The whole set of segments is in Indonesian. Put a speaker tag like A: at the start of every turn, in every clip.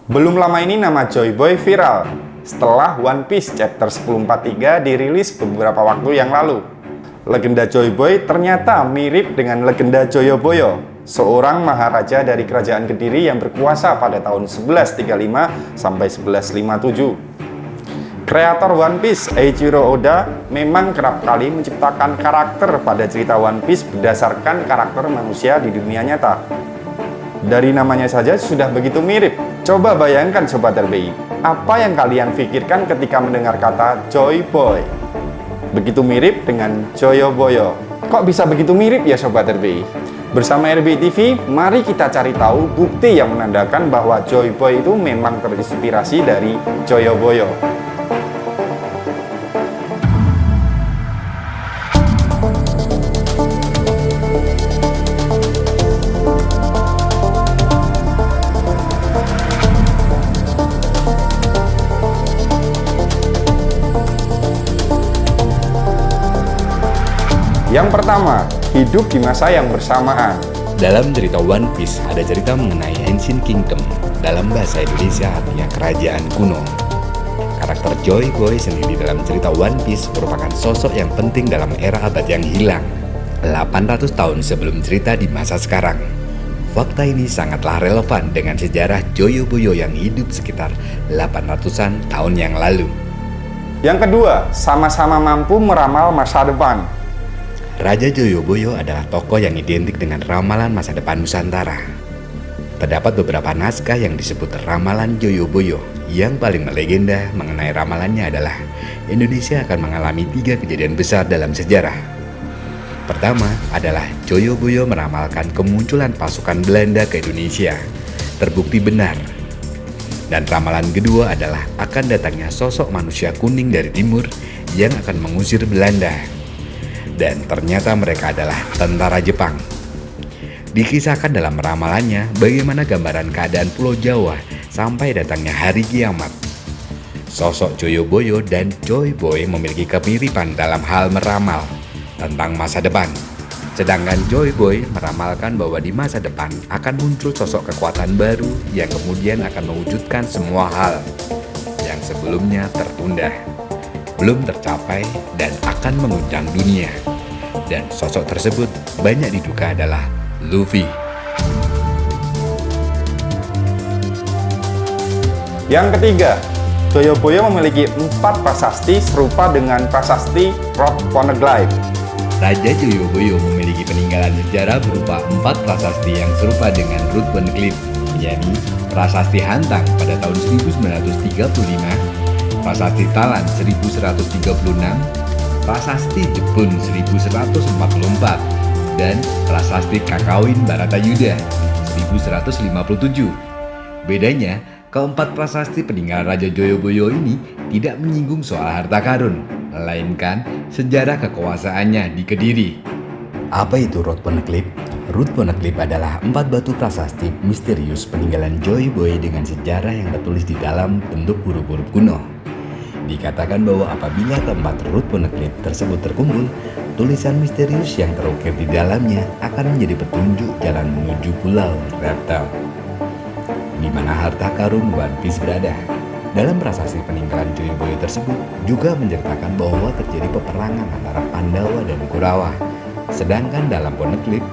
A: Belum lama ini nama Joy Boy viral setelah One Piece chapter 1043 dirilis beberapa waktu yang lalu. Legenda Joy Boy ternyata mirip dengan legenda Joyoboyo, seorang maharaja dari kerajaan Kediri yang berkuasa pada tahun 1135 sampai 1157. Kreator One Piece, Eiichiro Oda, memang kerap kali menciptakan karakter pada cerita One Piece berdasarkan karakter manusia di dunia nyata. Dari namanya saja sudah begitu mirip. Coba bayangkan Sobat RBI, apa yang kalian pikirkan ketika mendengar kata Joy Boy? Begitu mirip dengan Joyoboyo. Kok bisa begitu mirip ya Sobat RBI? Bersama RBI TV, mari kita cari tahu bukti yang menandakan bahwa Joy Boy itu memang terinspirasi dari Joyoboyo. Yang pertama, hidup di masa yang bersamaan.
B: Dalam cerita One Piece ada cerita mengenai Ancient Kingdom. Dalam bahasa Indonesia artinya kerajaan kuno. Karakter Joy Boy sendiri dalam cerita One Piece merupakan sosok yang penting dalam era abad yang hilang, 800 tahun sebelum cerita di masa sekarang. Fakta ini sangatlah relevan dengan sejarah Joyoboyo yang hidup sekitar 800-an tahun yang lalu.
A: Yang kedua, sama-sama mampu meramal masa depan.
B: Raja Joyoboyo adalah tokoh yang identik dengan ramalan masa depan Nusantara. Terdapat beberapa naskah yang disebut ramalan Joyoboyo. Yang paling melegenda mengenai ramalannya adalah Indonesia akan mengalami 3 kejadian besar dalam sejarah. Pertama adalah Joyoboyo meramalkan kemunculan pasukan Belanda ke Indonesia. Terbukti benar. Dan ramalan kedua adalah akan datangnya sosok manusia kuning dari timur yang akan mengusir Belanda. Dan ternyata mereka adalah tentara Jepang. Dikisahkan dalam ramalannya bagaimana gambaran keadaan Pulau Jawa sampai datangnya hari kiamat. Sosok Joyoboyo dan Joy Boy memiliki kemiripan dalam hal meramal tentang masa depan. Sedangkan Joy Boy meramalkan bahwa di masa depan akan muncul sosok kekuatan baru yang kemudian akan mewujudkan semua hal yang sebelumnya tertunda, belum tercapai dan akan mengguncang dunia. Dan sosok tersebut banyak diduga adalah Luffy.
A: Yang ketiga, Joyoboyo memiliki 4 prasasti serupa dengan prasasti Road Poneglyph.
B: Raja Joyoboyo memiliki peninggalan sejarah berupa 4 prasasti yang serupa dengan Road Poneglyph, yakni Prasasti Hantang pada tahun 1935, Prasasti Talan 1136, Prasasti Jepun 1144, dan Prasasti Kakawin Baratayuda 1157. Bedanya, keempat prasasti peninggalan Raja Joyoboyo ini tidak menyinggung soal harta karun, melainkan sejarah kekuasaannya di Kediri. Apa itu Road Poneglyph? Road Poneglyph adalah 4 batu prasasti misterius peninggalan Joy Boy dengan sejarah yang tertulis di dalam bentuk huruf-huruf kuno. Dikatakan bahwa apabila keempat Road Poneglyph tersebut terkumpul, tulisan misterius yang terukir di dalamnya akan menjadi petunjuk jalan menuju Pulau Reptile, di mana harta karun One Piece berada. Dalam prasasti peninggalan Joyoboyo tersebut juga menceritakan bahwa terjadi peperangan antara Pandawa dan Kurawa. Sedangkan dalam Poneglyph,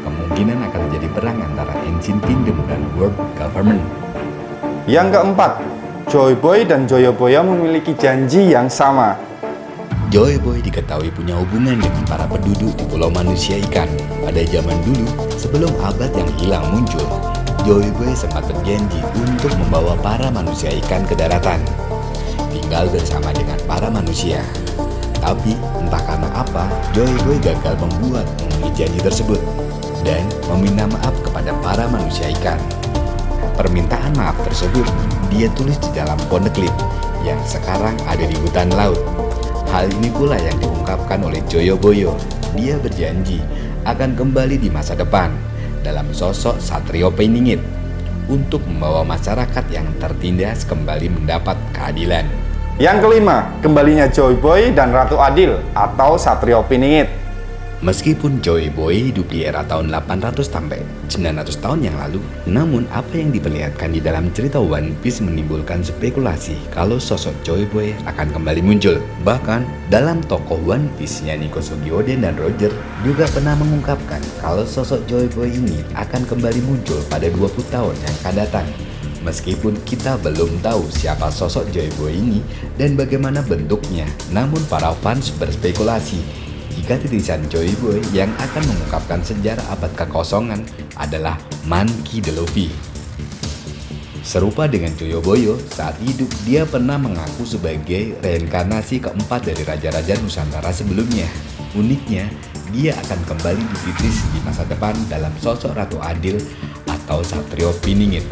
B: kemungkinan akan terjadi perang antara Ancient Kingdom dan World Government.
A: Yang keempat, Joy Boy dan Joyoboyo memiliki janji yang sama.
B: Joy Boy diketahui punya hubungan dengan para penduduk di Pulau Manusia Ikan. Pada zaman dulu, sebelum abad yang hilang muncul, Joy Boy sempat berjanji untuk membawa para manusia ikan ke daratan, tinggal bersama dengan para manusia. Tapi entah karena apa, Joy Boy gagal memenuhi janji tersebut dan meminta maaf kepada para manusia ikan. Permintaan maaf tersebut dia tulis di dalam Poneglyph yang sekarang ada di hutan laut. Hal ini pula yang diungkapkan oleh Joyoboyo. Dia berjanji akan kembali di masa depan dalam sosok Satrio Peningit untuk membawa masyarakat yang tertindas kembali mendapat keadilan.
A: Yang kelima, kembalinya Joy Boy dan Ratu Adil atau Satrio Piningit.
B: Meskipun Joy Boy hidup di era tahun 800 sampai 900 tahun yang lalu, namun apa yang diperlihatkan di dalam cerita One Piece menimbulkan spekulasi kalau sosok Joy Boy akan kembali muncul. Bahkan, dalam tokoh One Piece yakni Kosugi Oden dan Roger juga pernah mengungkapkan kalau sosok Joy Boy ini akan kembali muncul pada 20 tahun yang akan datang. Meskipun kita belum tahu siapa sosok Joy Boy ini dan bagaimana bentuknya, namun para fans berspekulasi jika titisan Joy Boy yang akan mengungkapkan sejarah abad kekosongan adalah Monkey D. Luffy. Serupa dengan Choyo-Boyo, saat hidup dia pernah mengaku sebagai reinkarnasi keempat dari Raja-Raja Nusantara sebelumnya. Uniknya, dia akan kembali dititis di masa depan dalam sosok Ratu Adil atau Satrio Piningit.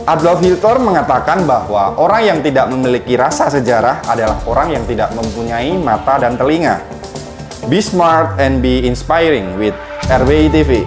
A: Adolf Hitler mengatakan bahwa orang yang tidak memiliki rasa sejarah adalah orang yang tidak mempunyai mata dan telinga. Be smart and be inspiring with RWI TV.